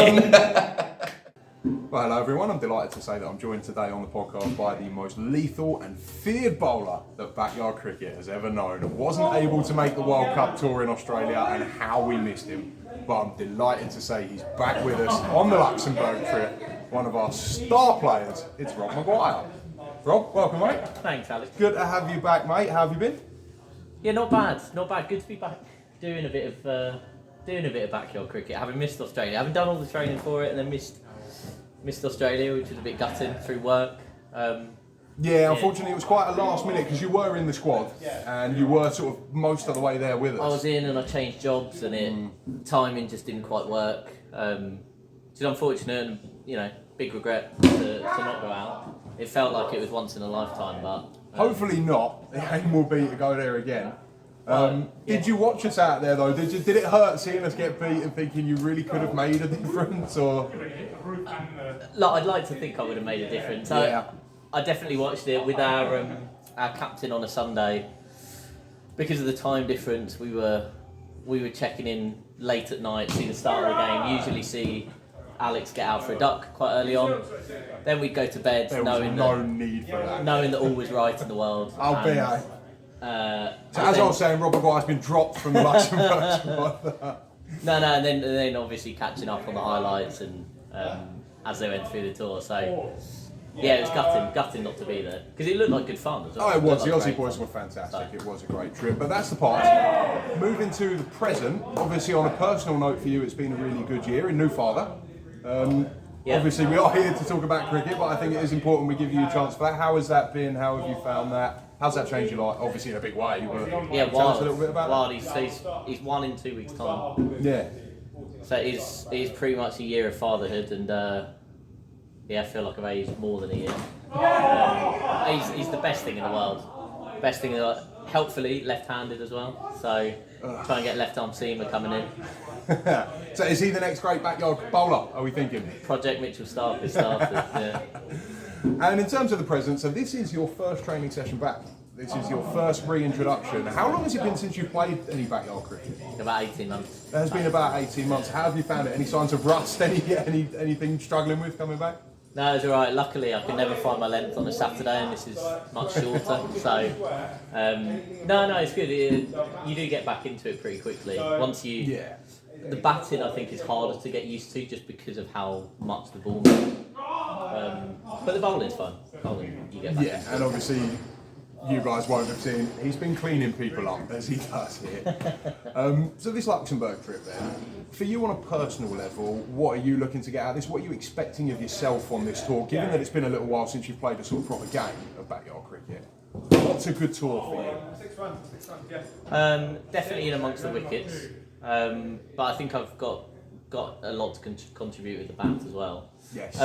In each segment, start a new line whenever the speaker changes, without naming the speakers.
Well, hello everyone, I'm delighted to say that I'm joined today on the podcast by the most lethal and feared bowler that backyard cricket has ever known. Wasn't able to make the World Cup tour in Australia, and how we missed him. But I'm delighted to say he's back with us on the Luxembourg trip. One of our star players, it's Rob Maguire. Rob, welcome mate.
Thanks Alex.
Good to have you back mate, how have you been?
Yeah, not bad. Good to be back doing a bit of backyard cricket. Having missed Australia, having done all the training for it and then missed Australia, which was a bit gutting through work.
Unfortunately it was quite a last minute because you were in the squad and you were sort of most of the way there with us.
I was in and I changed jobs and timing just didn't quite work. Which is unfortunate and, big regret to not go out. It felt like it was once in a lifetime, but...
hopefully not. The aim will be to go there again. Did you watch us out there though? Did it hurt seeing us get beat and thinking you really could have made a difference? Or
I'd like to think I would have made a difference. I definitely watched it with our captain on a Sunday. Because of the time difference, we were checking in late at night, see the start of the game. Usually see Alex get out for a duck quite early on. Then we'd go to bed knowing that all was right in the world.
So as I was saying, Rob Maguire's been dropped from the Luxembourg.
and then obviously catching up on the highlights and as they went through the tour. So it was gutting not to be there because it looked like good fun as well.
Oh, it was. The Aussie boys were fantastic. It was a great trip. But that's the past. Moving to the present. Obviously, on a personal note for you, it's been a really good year. A new father. Obviously, we are here to talk about cricket, but I think it is important we give you a chance for that. How has that been? How have you found that? How's that changed your life? Obviously, in a big way. Tell us a little bit about
that. He's 1 in 2 weeks' time.
Yeah.
So it is pretty much a year of fatherhood, and I feel like I've aged more than a year. He's the best thing in the world. Best thing in the world. Helpfully left-handed as well. So try and get left-arm seamer coming in.
So is he the next great backyard bowler, are we thinking?
Project Mitchell Stark has started, yeah.
And in terms of the present, so this is your first training session back. This is your first reintroduction. How long has it been since you've played any backyard cricket?
About 18 months.
It has been about 18 months. How have you found it? Any signs of rust? Anything struggling with coming back?
No, it's alright. Luckily, I could never find my length on a Saturday, and this is much shorter. So, no, it's good. You do get back into it pretty quickly. The batting, I think, is harder to get used to just because of how much the ball moves. But the bowling's fun. You get back into
and obviously, you guys won't have seen, he's been cleaning people up as he does here. So this Luxembourg trip then, for you on a personal level, what are you looking to get out of this? What are you expecting of yourself on this tour, given that it's been a little while since you've played a sort of proper game of backyard cricket? What's a good tour for you?
Definitely in amongst the wickets, but I think I've got a lot to contribute with the bat as well.
Yes.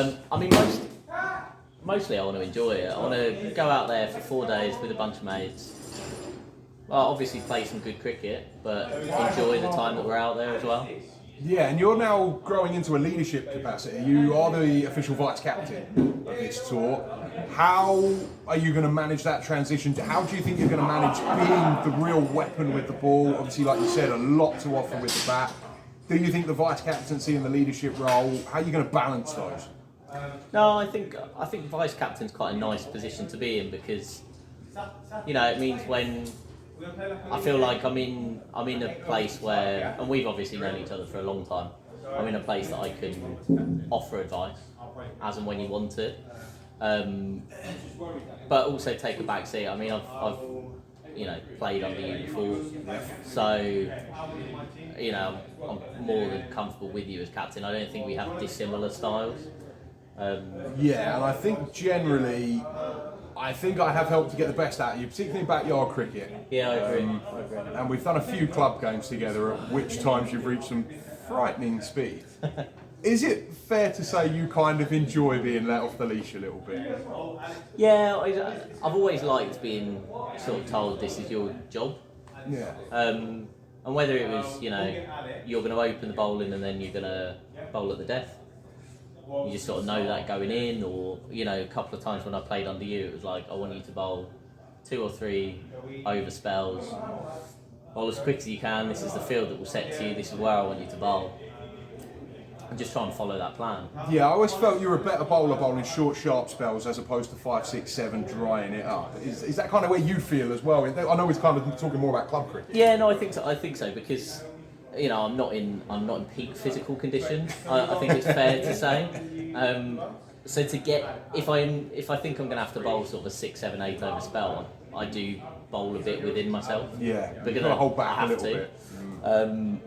Mostly I want to enjoy it. I want to go out there for 4 days with a bunch of mates. Well, obviously play some good cricket, but enjoy the time that we're out there as well.
Yeah, and you're now growing into a leadership capacity. You are the official vice captain of this tour. How are you going to manage that transition? How do you think you're going to manage being the real weapon with the ball? Obviously, like you said, a lot to offer with the bat. Do you think the vice captaincy and the leadership role, how are you going to balance those?
No, I think vice captain's quite a nice position to be in because, it means when I feel like I'm in a place where, and we've obviously known each other for a long time, I'm in a place that I can offer advice as and when you want it, but also take a back seat. I mean, I've played under you before, so I'm more than comfortable with you as captain. I don't think we have dissimilar styles.
And I think generally, I have helped to get the best out of you, particularly in backyard cricket.
Yeah, I agree.
And we've done a few club games together, at which times you've reached some frightening speed. Is it fair to say you kind of enjoy being let off the leash a little bit?
Yeah, I've always liked being sort of told this is your job.
Yeah.
And whether it was, you're going to open the bowling and then you're going to bowl at the death. You just sort of know that going in, or a couple of times when I played under you, it was like I want you to bowl 2 or 3 over spells, bowl as quick as you can. This is the field that will set to you. This is where I want you to bowl. and just try and follow that plan.
Yeah, I always felt you were a better bowler bowling short, sharp spells as opposed to 5, 6, 7 drying it up. Is that kind of where you feel as well? I know we're kind of talking more about club cricket.
Yeah, no, I think so because I'm not in peak physical condition. I think it's fair to say. So to get if I think I'm going to have to bowl sort of a 6, 7, 8 over spell, I do bowl a bit within myself.
Yeah,
because
I hold back
I have
a little
bit.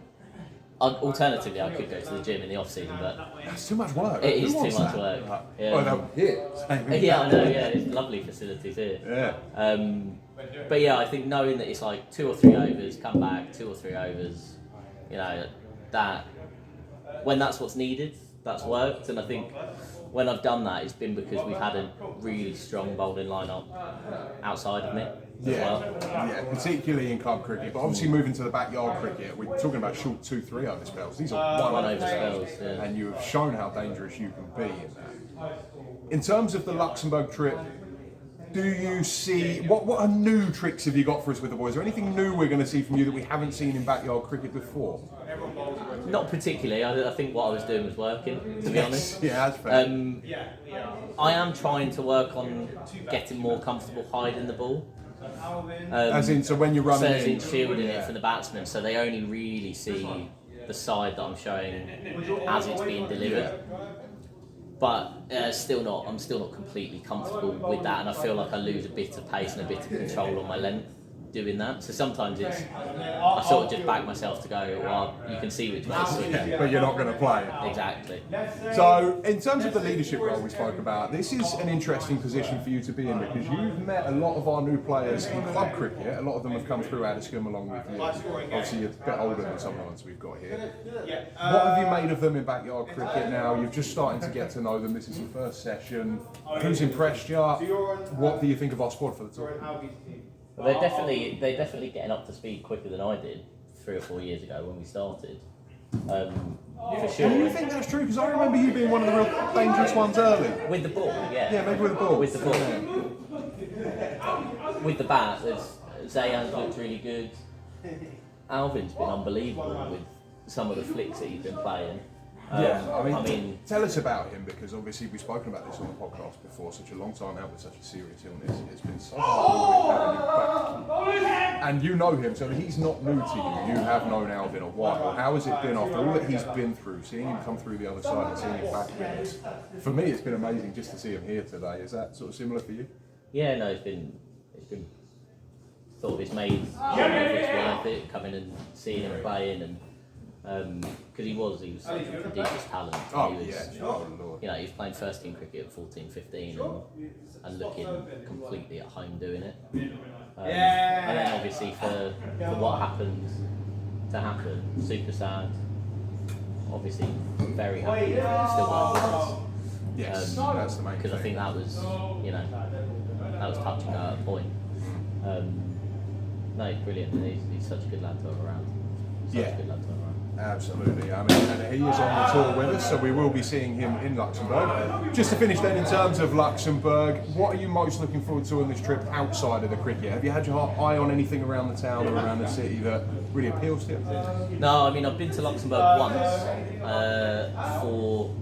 Alternatively, I could go to the gym in the off season, but
that's too much work.
It is too much work. Yeah.
Oh,
yeah, I know. Yeah, it's lovely facilities here.
Yeah.
But yeah, I think knowing that it's like 2 or 3 overs, come back 2 or 3 overs, that when that's what's needed, that's worked. And I think when I've done that, it's been because we've had a really strong bowling lineup outside of me.
Yeah, particularly in club cricket, but obviously moving to the backyard cricket, we're talking about short 2, 3 over spells. These are 1 over spells,
yeah.
And you have shown how dangerous you can be in that. In terms of the Luxembourg trip, do you see what new tricks have you got for us with the boys? Is there anything new we're going to see from you that we haven't seen in backyard cricket before?
Not particularly. I think what I was doing was working, to be honest.
Yeah, that's fair.
I am trying to work on getting more comfortable hiding the ball.
As in, so when you're running
as in shielding it from the batsman, so they only really see the side that I'm showing as it's being delivered. But I'm still not completely comfortable with that, and I feel like I lose a bit of pace and a bit of control on my length doing that. So sometimes I sort of just back myself to go, well, you can see which way it's swinging.
But you're not going to play.
Exactly.
So, in terms of the leadership role we spoke about, this is an interesting position for you to be in because you've met a lot of our new players in club cricket. A lot of them have come through Addiscombe along with you. Obviously, you're a bit older than some of the ones we've got here. What have you made of them in backyard cricket now? You're just starting to get to know them. This is your first session. Who's impressed you? What do you think of our squad for the tour?
Well, they're definitely getting up to speed quicker than I did 3 or 4 years ago when we started. For sure.
Do you think that's true? Because I remember you being one of the real dangerous ones early.
With the ball, yeah.
Yeah, maybe with the ball.
With the ball. With the bat, Zayan's looked really good. Alvin's been unbelievable with some of the flicks that he's been playing.
I mean, tell us about him because obviously we've spoken about this on the podcast before. Such a long time out with such a serious illness, it's been so hard having him back. And you know him, so he's not new to you. You have known Alvin a while. How has it been after all that he's been through, seeing him come through the other side and seeing him back with us? For me, it's been amazing just to see him here today. Is that sort of similar for you?
Yeah, no, it's been sort of it's made it's worth it coming and seeing him playing and. Because he was such a prodigious talent. He was playing first team cricket at 14, 15 and looking completely at home doing it. And then obviously for what happened to happen, super sad. Obviously very happy that he's still playing with us.
Yes, that's the main thing.
Because I think that was touching at a point. No, he's brilliant. He's such a good lad to have around.
Absolutely. I mean, and he is on the tour with us, so we will be seeing him in Luxembourg. Just to finish then, in terms of Luxembourg, what are you most looking forward to on this trip outside of the cricket? Have you had your eye on anything around the town or around the city that really appeals to you?
No, I mean, I've been to Luxembourg once for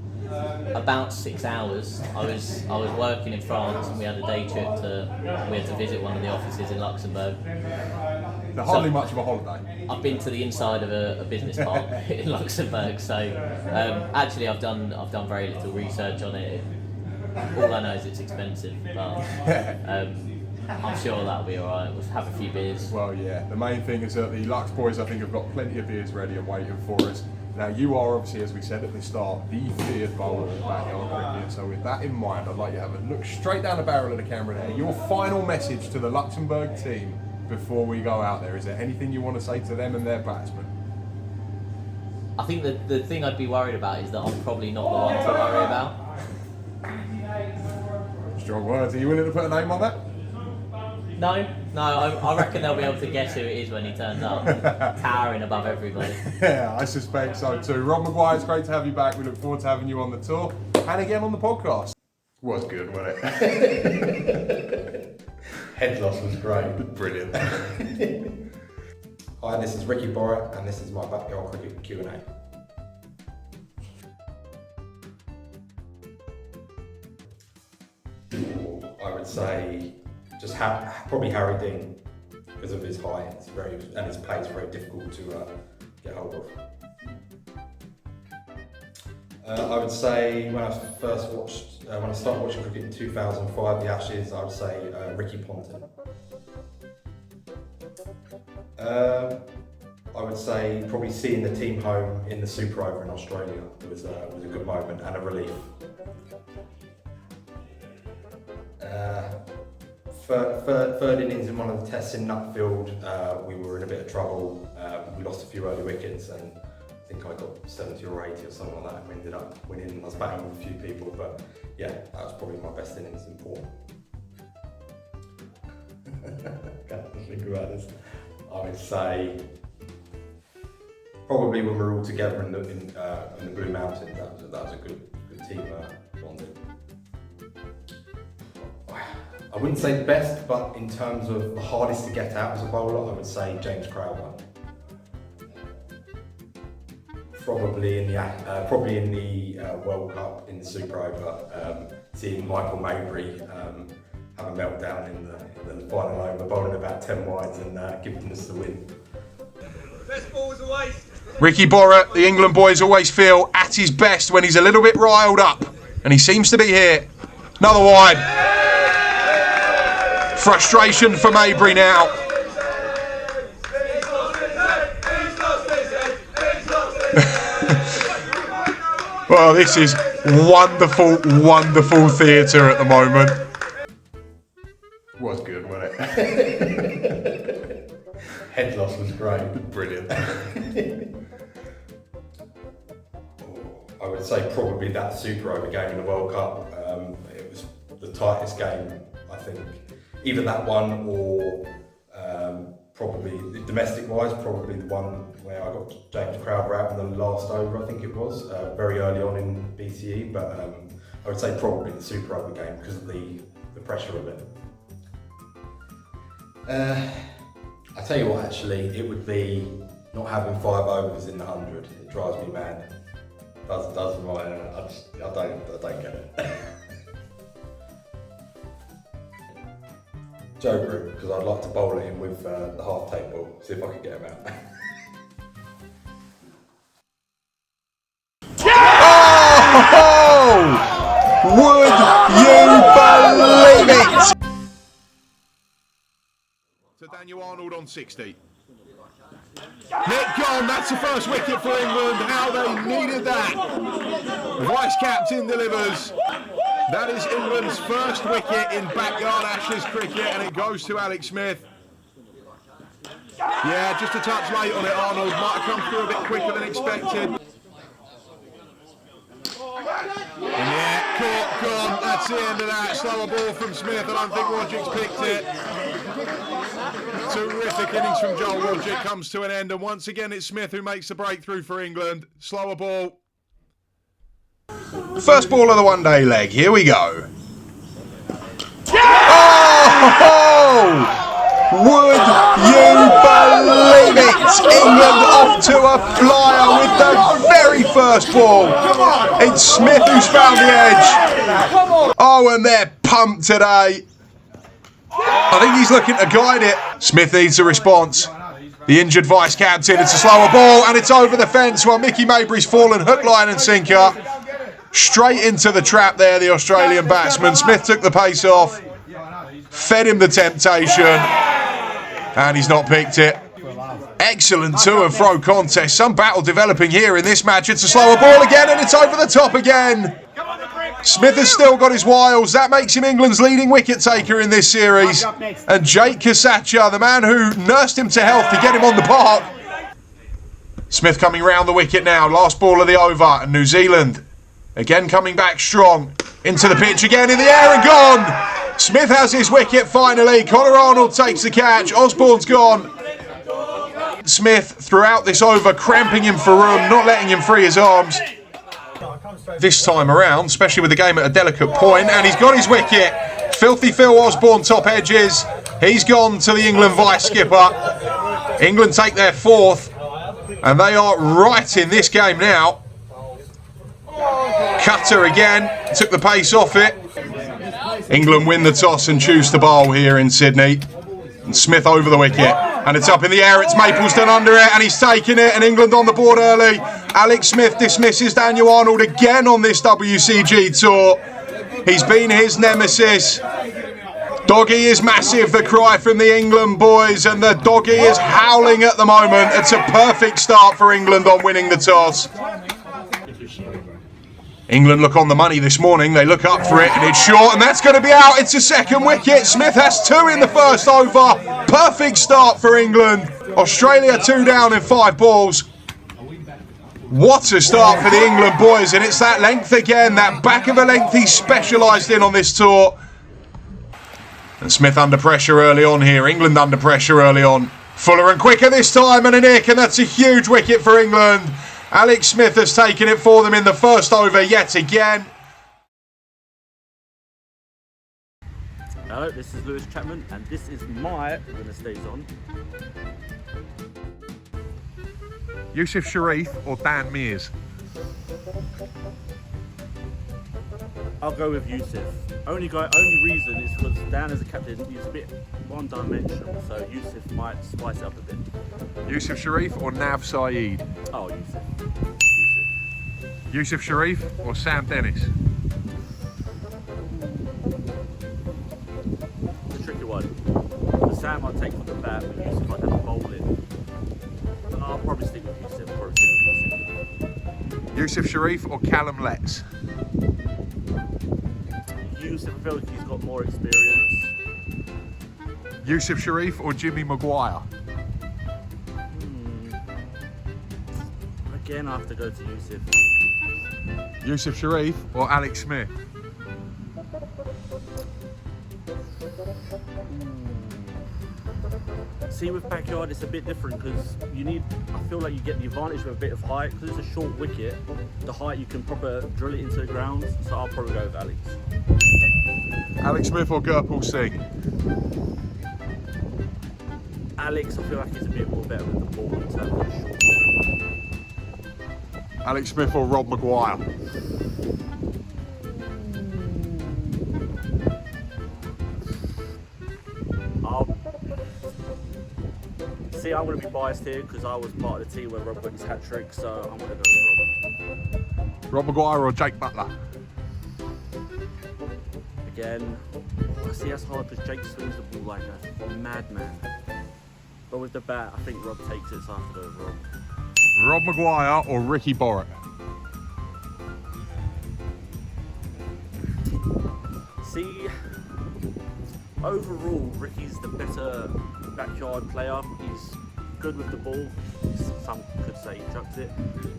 about 6 hours. I was working in France and we had a day trip we had to visit one of the offices in Luxembourg.
Hardly much of a holiday.
I've been to the inside of a business park in Luxembourg, so actually I've done very little research on it. All I know is it's expensive, but I'm sure that'll be alright. We'll have a few beers.
Well, yeah. The main thing is that the Lux boys, I think, have got plenty of beers ready and waiting for us. Now, you are obviously, as we said at the start, the feared bowler of backyard cricket. So with that in mind, I'd like you to have a look straight down the barrel of the camera there. Your final message to the Luxembourg team before we go out there. Is there anything you want to say to them and their batsmen?
I think that the thing I'd be worried about is that I'm probably not the one to worry about.
Strong words. Are you willing to put a name on that?
No, I reckon they'll be able to guess who it is when he turns up, towering above everybody.
Yeah, I suspect so too. Rob Maguire, it's great to have you back. We look forward to having you on the tour and again on the podcast. Was good, wasn't it?
Head loss was great.
Brilliant.
Hi, this is Ricky Borrett and this is my backyard cricket Q&A. say just probably Harry Dean, because of his height. And his play is very difficult to get hold of. I would say when I started watching cricket in 2005, the Ashes, I would say Ricky Ponting. I would say probably seeing the team home in the Super Over in Australia was a good moment and a relief. Third innings in one of the tests in Nutfield, we were in a bit of trouble. We lost a few early wickets, and I think I got 70 or 80 or something like that, and we ended up winning. I was batting with a few people, but yeah, that was probably my best innings in Port. Can't think about this. I would say probably when we were all together in the Blue Mountains, that was a good team bonding. I wouldn't say the best, but in terms of the hardest to get out as a bowler, I would say James Crowder. Probably in the World Cup in the Super Over, seeing Micky Maybury have a meltdown in the final over, bowling about 10 wides and giving us the win.
Best ball was a waste.
Ricky Borrett, the England boys always feel at his best when he's a little bit riled up, and he seems to be here. Another wide. Frustration for Maybury now. Well, this is wonderful, wonderful theatre at the moment. Was good, wasn't it?
Head loss was great.
Brilliant.
I would say probably that Super Over game in the World Cup. It was the tightest game, I think. Either that one or probably domestic wise, probably the one where I got James Crowder out in the last over, I think it was, very early on in BCE, but I would say probably the Super Over game because of the pressure of it. I tell you what, actually, it would be not having 5 overs in the 100. It drives me mad. Does right? I don't get it. Joe Group, because I'd like to bowl it in with the half tape ball, see if I could get him out.
Oh! Would you believe it? So Daniel Arnold on 60. Nick gone, that's the first wicket for England. How they needed that. The vice captain delivers. That is England's first wicket in backyard Ashes cricket, and it goes to Alex Smith. Yeah, just a touch late on it, Arnold. Might have come through a bit quicker than expected. And yeah, caught, gone. That's the end of that. Slower ball from Smith. I don't think Roderick's picked it. Terrific innings from Joel Roderick comes to an end, and once again it's Smith who makes the breakthrough for England. Slower ball. First ball of the one-day leg. Here we go. Oh! Would you believe it? England off to a flyer with the very first ball. It's Smith who's found the edge. Oh, and they're pumped today. I think he's looking to guide it. Smith needs a response. The injured vice captain. It's a slower ball and it's over the fence while Micky Maybury's fallen hook, line and sinker. Straight into the trap there, the Australian batsman. Smith took the pace off, fed him the temptation, and he's not picked it. Excellent to and fro contest. Some battle developing here in this match. It's a slower ball again and it's over the top again. Smith has still got his wiles. That makes him England's leading wicket-taker in this series. And Jake Kasacha, the man who nursed him to health to get him on the park. Smith coming round the wicket now. Last ball of the over. And New Zealand again coming back strong. Into the pitch again, in the air and gone. Smith has his wicket finally. Connor Arnold takes the catch. Osborne's gone. Smith throughout this over cramping him for room, not letting him free his arms. This time around, especially with the game at a delicate point, and he's got his wicket. Filthy Phil Osborne top edges. He's gone to the England vice skipper. England take their fourth, and they are right in this game now. Cutter again, took the pace off it. England win the toss and choose to bowl here in Sydney. And Smith over the wicket. And it's up in the air. It's Mapleston under it. And he's taking it. And England on the board early. Alex Smith dismisses Daniel Arnold again on this WCG tour. He's been his nemesis. Doggy is massive, the cry from the England boys, and the doggy is howling at the moment. It's a perfect start for England on winning the toss. England look on the money this morning. They look up for it, and it's short, and that's going to be out. It's a second wicket. Smith has 2 in the first over. Perfect start for England. Australia 2 down in 5 balls. What a start for the England boys, and it's that length again, that back of a length he's specialised in on this tour. And Smith under pressure early on here. England under pressure early on. Fuller and quicker this time, and a nick, and that's a huge wicket for England. Alex Smith has taken it for them in the first over yet again.
Hello, this is Lewis Chapman, and this is my when it stays on.
Yousaf Sharif or Dan Mears?
I'll go with Yousaf. Only reason is because Dan as a captain is a bit one-dimensional, so Yousaf might spice it up a bit.
Yousaf Sharif or Nav Saeed?
Oh, Yousaf.
Yousaf Sharif or Sam Dennis?
It's a tricky one. The Sam I'll take from the bat, but Yousaf I'd have to bowl in. I'll probably stick with Yousaf.
Yousaf Sharif or Callum Letts?
Yousaf, I feel like he's got more experience.
Yousaf Sharif or Jimmy Maguire?
Again, I have to go to Yousaf.
Yousaf Sharif or Alex Smith?
See, with backyard, it's a bit different because I feel like you get the advantage of a bit of height. Because it's a short wicket, the height you can proper drill it into the ground. So I'll probably go with Alex.
Alex Smith or Gurpal Singh?
Alex, I feel like he's a bit more better with the ball in terms of short.
Alex Smith or Rob Maguire?
See, I'm going to be biased here because I was part of the team where Rob got his hat-trick, so I'm going to go with Rob.
Rob Maguire or Jake Butler?
Again, I see that's hard because Jake swings the ball like a madman. But with the bat, I think Rob takes it, so I have to go with Rob.
Rob Maguire or Ricky Borrett?
See, overall, Ricky's the better backyard player. He's good with the ball. Some could say he chucks it.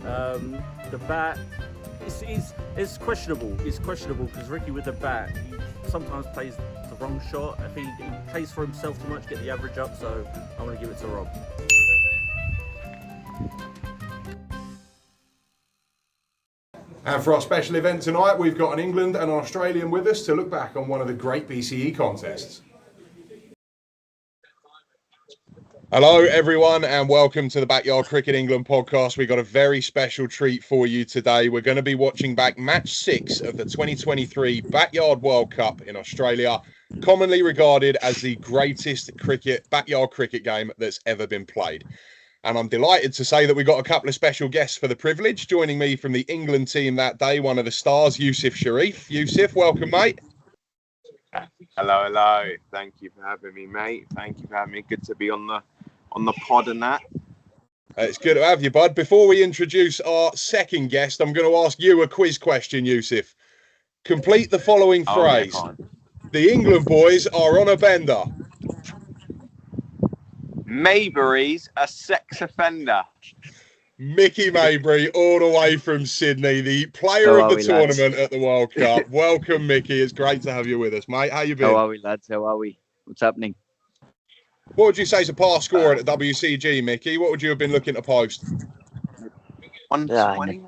The bat, it's questionable. It's questionable because Ricky with the bat, he sometimes plays the wrong shot. I think he plays for himself too much, get the average up. So I'm going to give it to Rob.
And for our special event tonight, we've got an England and an Australian with us to look back on one of the great BCE contests. Hello everyone and welcome to the Backyard Cricket England podcast. We've got a very special treat for you today. We're going to be watching back match 6 of the 2023 Backyard World Cup in Australia, commonly regarded as the greatest backyard cricket game that's ever been played. And I'm delighted to say that we've got a couple of special guests for the privilege. Joining me from the England team that day, one of the stars, Yousaf Sharif. Yousaf, welcome, mate.
Hello, hello. Thank you for having me, mate. Thank you for having me. Good to be on the pod and that.
It's good to have you, bud. Before we introduce our second guest, I'm going to ask you a quiz question, Yousaf. Complete the following phrase. The England boys are on a bender.
Maybury's a sex offender.
Micky Maybury, all the way from Sydney, the player of the tournament at the World Cup. Welcome, Micky. It's great to have you with us, mate. How you been?
How are we, lads? How are we? What's happening?
What would you say is a past score at WCG, Micky? What would you have been looking to post?
120,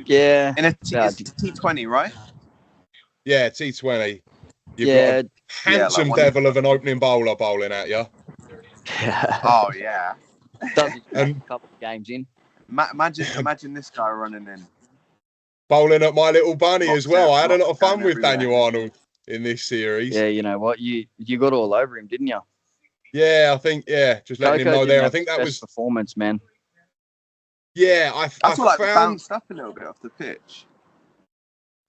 Yeah.
In a T20, right?
Yeah, T20. You've got a handsome devil of an opening bowler bowling at you.
Oh, yeah.
A couple of games in.
Imagine this guy running in.
Bowling at my little bunny as well. I had a lot of fun with Daniel Arnold. in this series.
Yeah, you know what? You got all over him, didn't you?
Yeah, I think, just letting him know there. I think that was
performance, man.
Yeah,
I
I
feel like
found
bounced up a little bit off the pitch.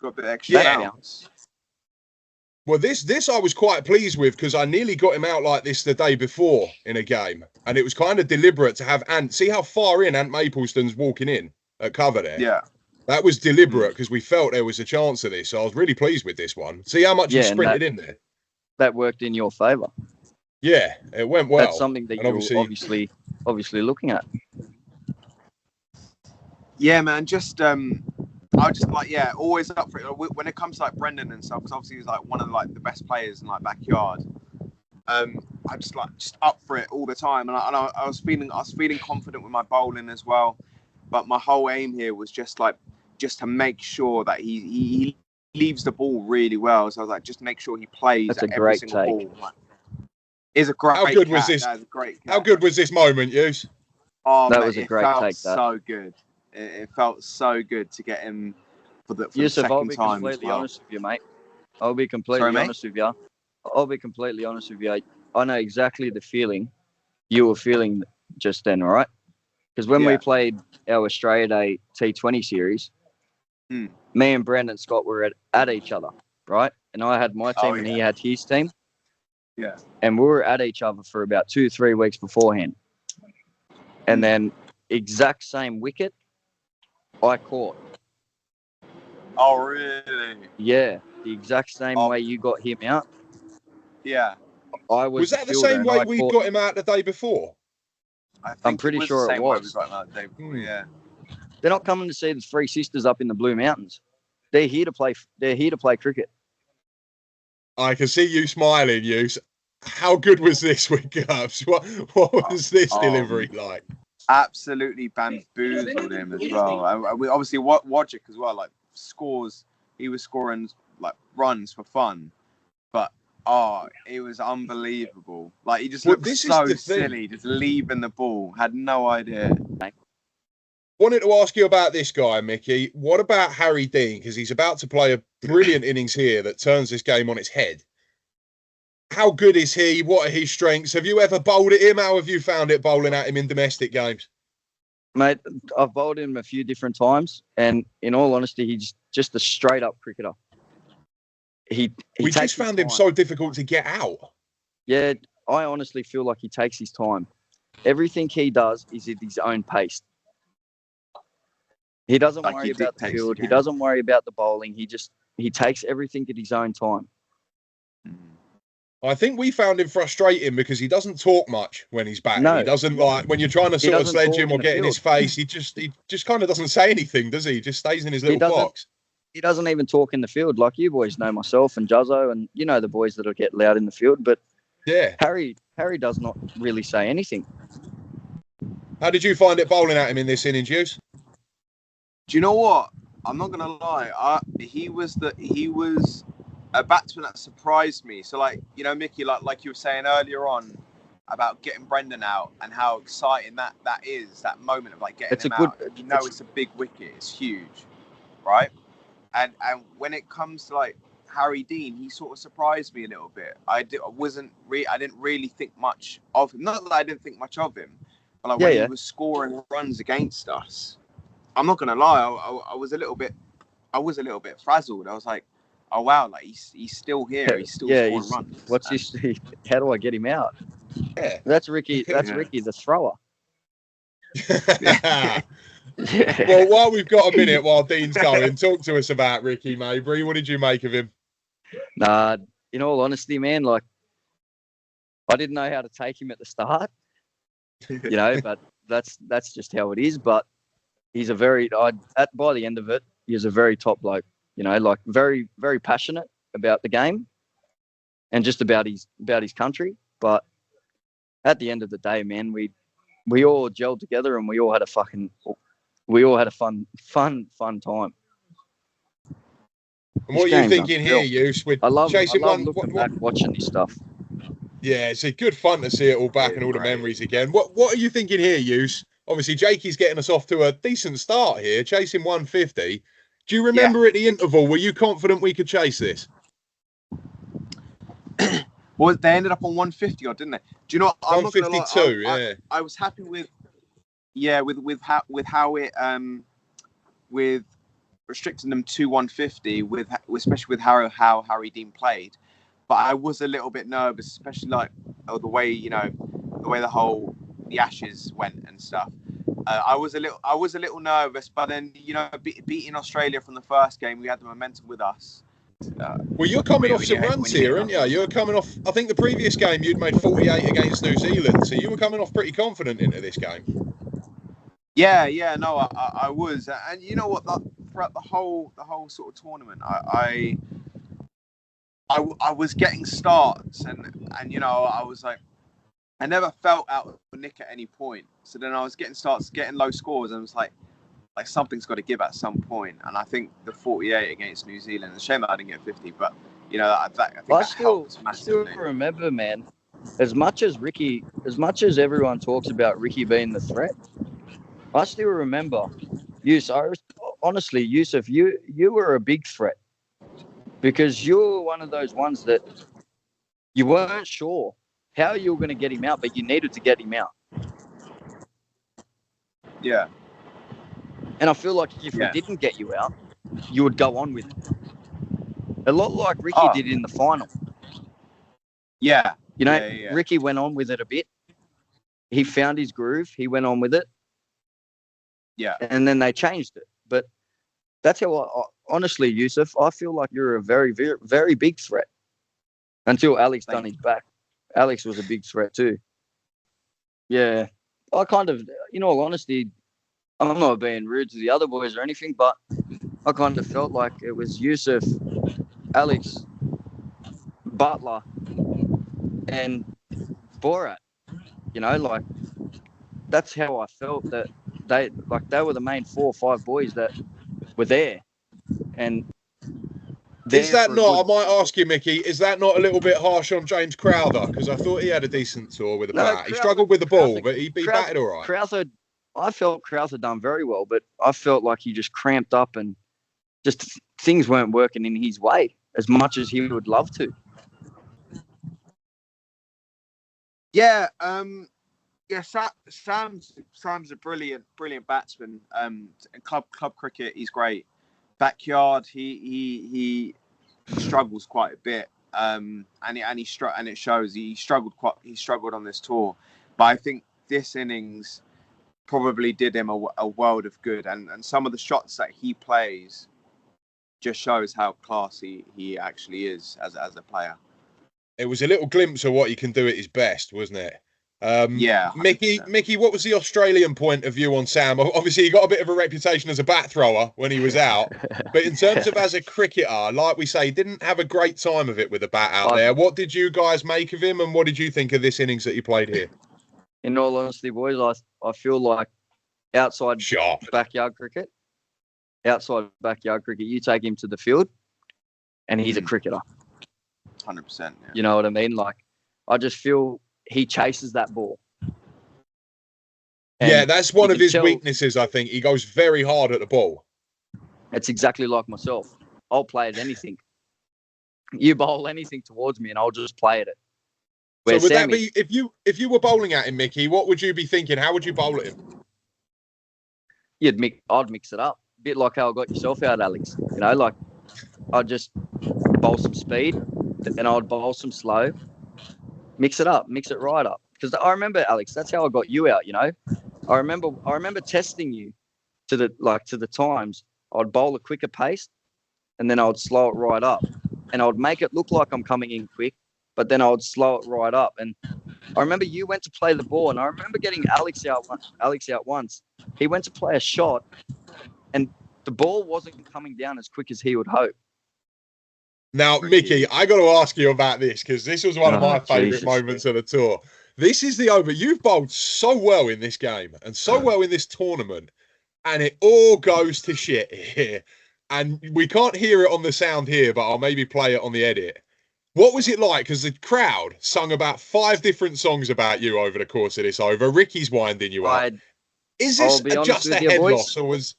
Got a bit extra bounce.
Well, this I was quite pleased with because I nearly got him out like this the day before in a game, and it was kind of deliberate to have Ant. See how far in Ant Mapleston's walking in at cover there.
Yeah,
that was deliberate because we felt there was a chance of this. So I was really pleased with this one. See how much he sprinted in there.
That worked in your favour.
Yeah, it went well.
That's something that you're obviously looking at.
Yeah, man. Just I was just like, always up for it. When it comes to like Brendan and stuff, because obviously he's like one of like the best players in like backyard. I just up for it all the time, and I was feeling confident with my bowling as well. But my whole aim here was just to make sure that he leaves the ball really well. So I was like, just make sure he plays.
That's
at
a great
every single
take.
ball. Like, is a great.
How good was this?
That was a great catch.
How good was this moment, Yous?
Oh,
that
mate,
was a great take. That
so good. It felt so good to get him for the
Yousaf,
second
I'll be
time.
completely honest with you, mate. I'll be completely honest with you. I know exactly the feeling you were feeling just then, all right? Because when we played our Australia Day T20 series, me and Brandon Scott were at each other, right? And I had my team and he had his team.
Yeah.
And we were at each other for about 2-3 weeks beforehand. And then exact same wicket, I caught.
Oh, really?
Yeah, the exact same way you got him out.
Yeah.
Was that the same way we got him out the day before?
I'm pretty sure it was.
Yeah.
They're not coming to see the three sisters up in the Blue Mountains. They're here to play. They're here to play cricket.
I can see you smiling, Yous. How good was this with Gubs? What was this delivery like?
Absolutely bamboozled him as well. We obviously watch it as well. Like scores, he was scoring like runs for fun, but it was unbelievable. Like he just looked so silly, just leaving the ball. Had no idea.
Wanted to ask you about this guy, Mickey. What about Harry Dean? Because he's about to play a brilliant innings here that turns this game on its head. How good is he? What are his strengths? Have you ever bowled at him? How have you found it bowling at him in domestic games?
Mate, I've bowled him a few different times, and in all honesty, he's just a straight-up cricketer. We
just found him so difficult to get out.
Yeah, I honestly feel like he takes his time. Everything he does is at his own pace. He doesn't worry about the field. He doesn't worry about the bowling. He takes everything at his own time.
I think we found him frustrating because he doesn't talk much when he's batting.
No.
He doesn't when you're trying to sort of sledge him or get in his face. He just kind of doesn't say anything, does he? He just stays in his little box.
He doesn't even talk in the field like you boys know, myself and Juzzo, and you know the boys that'll get loud in the field. But Harry does not really say anything.
How did you find it bowling at him in this innings, Hughes?
Do you know what? I'm not gonna lie. He was a batsman that surprised me. So like, you know, Mickey, like you were saying earlier on about getting Brendan out and how exciting that is, that moment of like getting him out. You know, it's a big wicket. It's huge, right? And when it comes to like Harry Dean, he sort of surprised me a little bit. I didn't really think much of him. Not that I didn't think much of him, but like when he was scoring runs against us, I'm not gonna lie, I was a little bit frazzled. I was like, oh wow, like he's still here. He's still scoring runs.
What's this? How do I get him out?
Yeah,
that's Ricky. That's Ricky, the thrower.
Well, while we've got a minute, while Dean's going, talk to us about Ricky Maybury. What did you make of him?
Nah, in all honesty, man, like I didn't know how to take him at the start, you know, but that's just how it is. But he's by the end of it, he's a very top bloke, you know, like very, very passionate about the game and just about his country. But at the end of the day, man, we all gelled together and we all had a fun time.
And what are you thinking here, Yous?
I love looking back watching this stuff.
Yeah, it's a good fun to see it all back and all the memories again. What are you thinking here, Yous? Obviously, Jakey's getting us off to a decent start here, chasing 150. Do you remember at the interval, were you confident we could chase this?
well, they ended up on 150 odd, didn't they? Do you know what? I'm not gonna lie,
152, yeah.
I was happy with how it with restricting them to 150 especially with how Harry Dean played. But I was a little bit nervous, especially like the way the Ashes went and stuff. I was a little nervous, but then beating Australia from the first game, we had the momentum with us.
Well, you're coming off some runs here, aren't you? You're coming off. I think the previous game you'd made 48 against New Zealand, so you were coming off pretty confident into this game.
Yeah, no, I was, and you know what? Throughout the whole sort of tournament, I was getting starts, and I was like, I never felt out of nick at any point. So then I was getting starts, getting low scores, and I was like something's got to give at some point. And I think the 48 against New Zealand, it's a shame that I didn't get 50, but I think that helped massively.
I still remember, man, as much as everyone talks about Ricky being the threat, I still remember, honestly, Yousaf, you were a big threat because you were one of those ones that you weren't sure how you were going to get him out, but you needed to get him out.
Yeah.
And I feel like if we didn't get you out, you would go on with it. A lot like Ricky did in the final.
Yeah.
Ricky went on with it a bit. He found his groove. He went on with it.
Yeah.
And then they changed it. But that's how honestly, Yousaf, I feel like you're a very, very, very big threat until Alex done his back. Alex was a big threat too. Yeah. I kind of, in all honesty, I'm not being rude to the other boys or anything, but I kind of felt like it was Yousaf, Alex, Butler, and Borrett. That's how I felt that they were the main 4 or 5 boys that were there. And
is that not, I might ask you, Mickey, is that not a little bit harsh on James Crowther? Because I thought he had a decent tour with the bat. He struggled with the ball, but he batted all right.
I felt Crowther done very well, but I felt like he just cramped up and just things weren't working in his way as much as he would love to.
Yeah, Sam's a brilliant batsman. And club cricket, he's great. Backyard, he struggles quite a bit. And it shows. He struggled on this tour, but I think this innings probably did him a world of good. And some of the shots that he plays just shows how classy he actually is as a player.
It was a little glimpse of what he can do at his best, wasn't it?
Yeah. 100%.
Mickey, what was the Australian point of view on Sam? Obviously, he got a bit of a reputation as a bat thrower when he was out, but in terms of as a cricketer, like we say, he didn't have a great time of it with the bat out there. What did you guys make of him, and what did you think of this innings that he played here?
In all honesty, boys, I feel like outside backyard cricket, you take him to the field, and he's a cricketer.
100%. Yeah.
You know what I mean? Like, I just feel he chases that ball.
Yeah, that's one of his weaknesses, I think. He goes very hard at the ball.
It's exactly like myself. I'll play at anything. You bowl anything towards me and I'll just play at it.
So would that be, if you were bowling at him, Mickey, what would you be thinking? How would you bowl at him?
I'd mix it up. A bit like how I got yourself out, Alex. Like I'd just bowl some speed, then I'd bowl some slow. Mix it up, mix it right up. Because I remember, Alex, that's how I got you out. I remember testing you to the times. I'd bowl a quicker pace, and then I'd slow it right up, and I'd make it look like I'm coming in quick, but then I would slow it right up. And I remember you went to play the ball, and I remember getting Alex out once. He went to play a shot, and the ball wasn't coming down as quick as he would hope.
Now, Mickey, I got to ask you about this because this was one of my favourite moments of the tour. This is the over. You've bowled so well in this game and so well in this tournament, and it all goes to shit here. And we can't hear it on the sound here, but I'll maybe play it on the edit. What was it like? Because the crowd sung about 5 different songs about you over the course of this over. Ricky's winding you up. Is this just a head loss, or was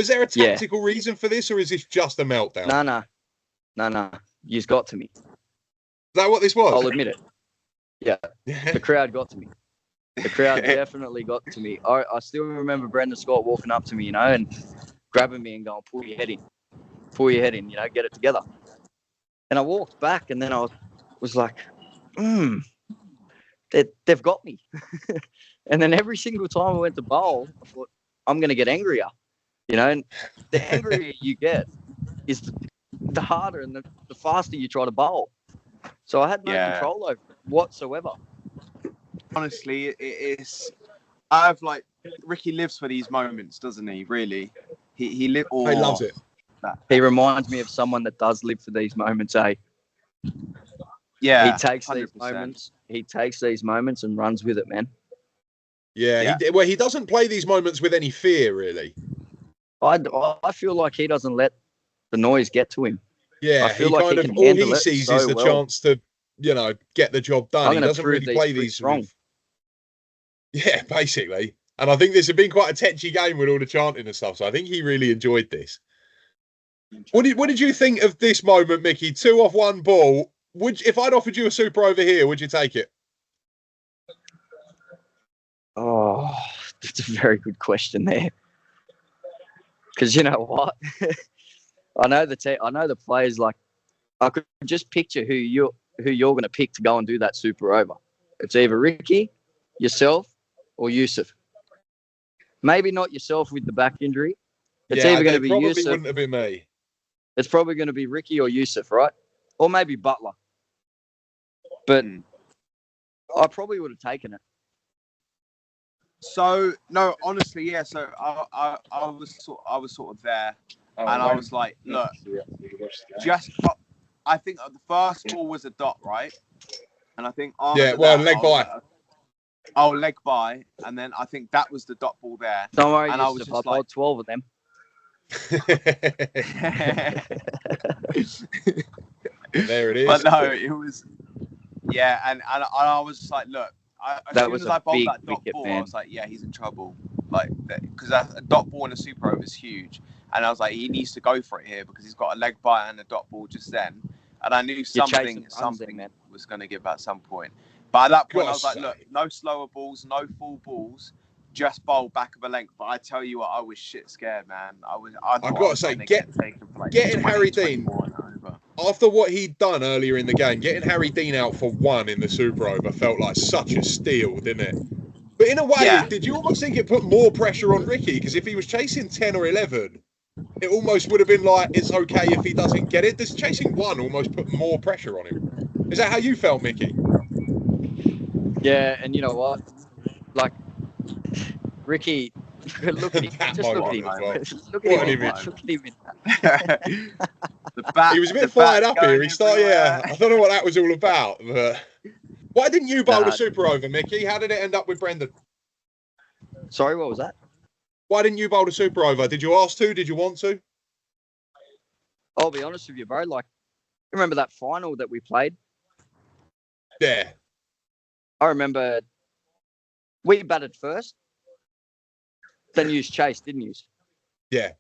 there a tactical reason for this, or is this just a meltdown?
No. You've got to me.
that what this was?
I'll admit it. Yeah, the crowd got to me. The crowd definitely got to me. I still remember Brendan Scott walking up to me, and grabbing me and going, pull your head in, get it together. And I walked back, and then I was like, they've got me. And then every single time I went to bowl, I thought, I'm going to get angrier, and the angrier you get is the harder and the faster you try to bowl. So I had no control over it whatsoever.
Honestly, I have Ricky lives for these moments, doesn't he? Really, he
loves it.
He reminds me of someone that does live for these moments, eh?
Yeah,
he takes
100%.
these moments. He takes these moments and runs with it, man.
Yeah. He doesn't play these moments with any fear, really.
I feel like he doesn't let the noise get to him.
Yeah,
I feel
he
like
kind
he
of
can
all
handle
he
it
sees
so
is the
well.
chance to, get the job done. He doesn't really play these
wrong.
Yeah, basically. And I think this has been quite a tetchy game with all the chanting and stuff. So I think he really enjoyed this. What did you think of this moment, Mickey? 2 off 1 ball. If I'd offered you a super over here, would you take it?
Oh, that's a very good question there. Because you know what, I know the players. I could just picture who you're going to pick to go and do that super over. It's either Ricky, yourself, or Yousaf. Maybe not yourself with the back injury. It's either going to be
probably
Yousaf.
Wouldn't have been me.
It's probably going to be Ricky or Yousaf, right? Or maybe Butler. But I probably would have taken it.
So no, honestly, yeah. So I was sort of there, and I was like, look, I think the first ball was a dot, right? And I think after
leg by.
Leg by, and then I think that was the dot ball there.
Don't worry,
and
Yousaf,
I was just
I bowled 12 of them.
There it is.
But no, it was, and I was just like, look, as soon as I bowled that dot ball, I was like, yeah, he's in trouble. Because a dot ball in a super over is huge. And I was like, he needs to go for it here because he's got a leg bite and a dot ball just then. And I knew something was going to give at some point. But at that point, I was like, look, no slower balls, no full balls, just bowl back of a length. But I tell you what, I was shit scared, man. I've got to say,
getting Harry Dean, after what he'd done earlier in the game, getting Harry Dean out for 1 in the super over felt like such a steal, didn't it? But in a way, did you almost think it put more pressure on Ricky? Because if he was chasing 10 or 11, it almost would have been like, it's okay if he doesn't get it. This chasing 1 almost put more pressure on him. Is that how you felt, Mickey?
Yeah, and you know what? Ricky, look at him. Just look at him. Look at him.
He
was a bit fired up here. He started, I don't know what that was all about. But why didn't you bowl the super over, Mickey? How did it end up with Brendan?
Sorry, what was that?
Why didn't you bowl the super over? Did you ask to? Did you want to?
I'll be honest with you, bro. Remember that final that we played?
Yeah.
I remember we batted first. Then you chased, didn't you?
Yeah.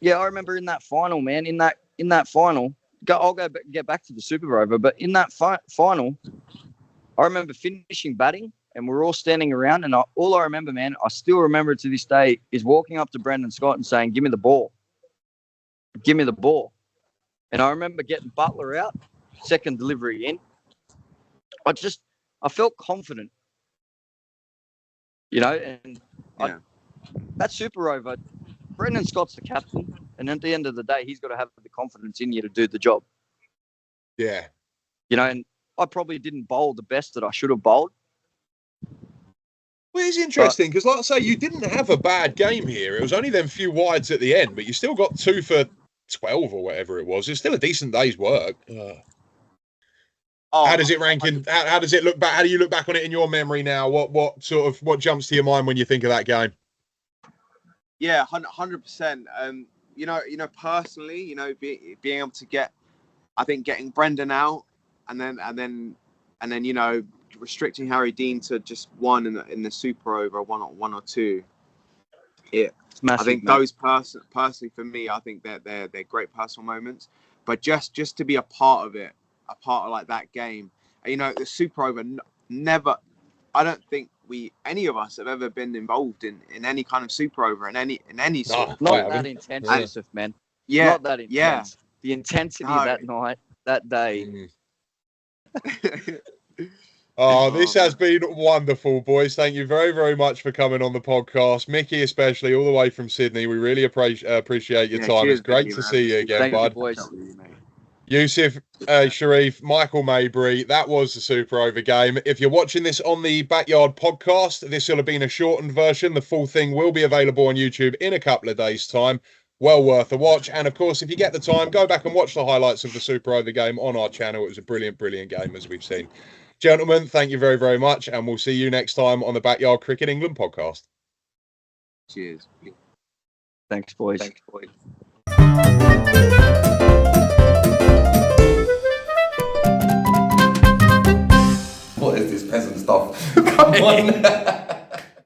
Yeah, I remember in that final, man. In that final, I'll get back to the super over, but in that final, I remember finishing batting, and we're all standing around, and all I remember, man, I still remember it to this day, is walking up to Brendan Scott and saying, "Give me the ball, give me the ball." And I remember getting Butler out, second delivery in. I felt confident, and that super over, Brendan Scott's the captain, and at the end of the day, he's got to have the confidence in you to do the job.
Yeah.
And I probably didn't bowl the best that I should have bowled.
Well, it's interesting because, like I say, you didn't have a bad game here. It was only them few wides at the end, but you still got 2 for 12 or whatever it was. It's still a decent day's work. How does it rank in? How does it look back? How do you look back on it in your memory now? What jumps to your mind when you think of that game?
Yeah, 100%. Personally, being able to getting Brendan out, and then restricting Harry Dean to just 1 in the super over, 1 or 2. I think those personally for me, I think they're great personal moments. But just to be a part of it, a part of like that game. And, you know, the Super Over never. I don't think any of us have ever been involved in any kind of Super Over in any sort. Of
not that intense, Yousaf, man.
Yeah,
not that intense.
Yeah.
The intensity that night, that day.
Oh, this has been wonderful, boys. Thank you very, very much for coming on the podcast. Mickey, especially, all the way from Sydney. We really appreciate your time. It's great to see you again, bud.
Boys.
Yousaf Sharif, Micky Maybury, that was the Super Over game. If you're watching this on the Backyard podcast, this will have been a shortened version. The full thing will be available on YouTube in a couple of days' time. Well worth a watch. And, of course, if you get the time, go back and watch the highlights of the Super Over game on our channel. It was a brilliant, brilliant game, as we've seen. Gentlemen, thank you very, very much, and we'll see you next time on the Backyard Cricket England podcast.
Cheers.
Thanks, boys.
What is this peasant stuff?
Come on.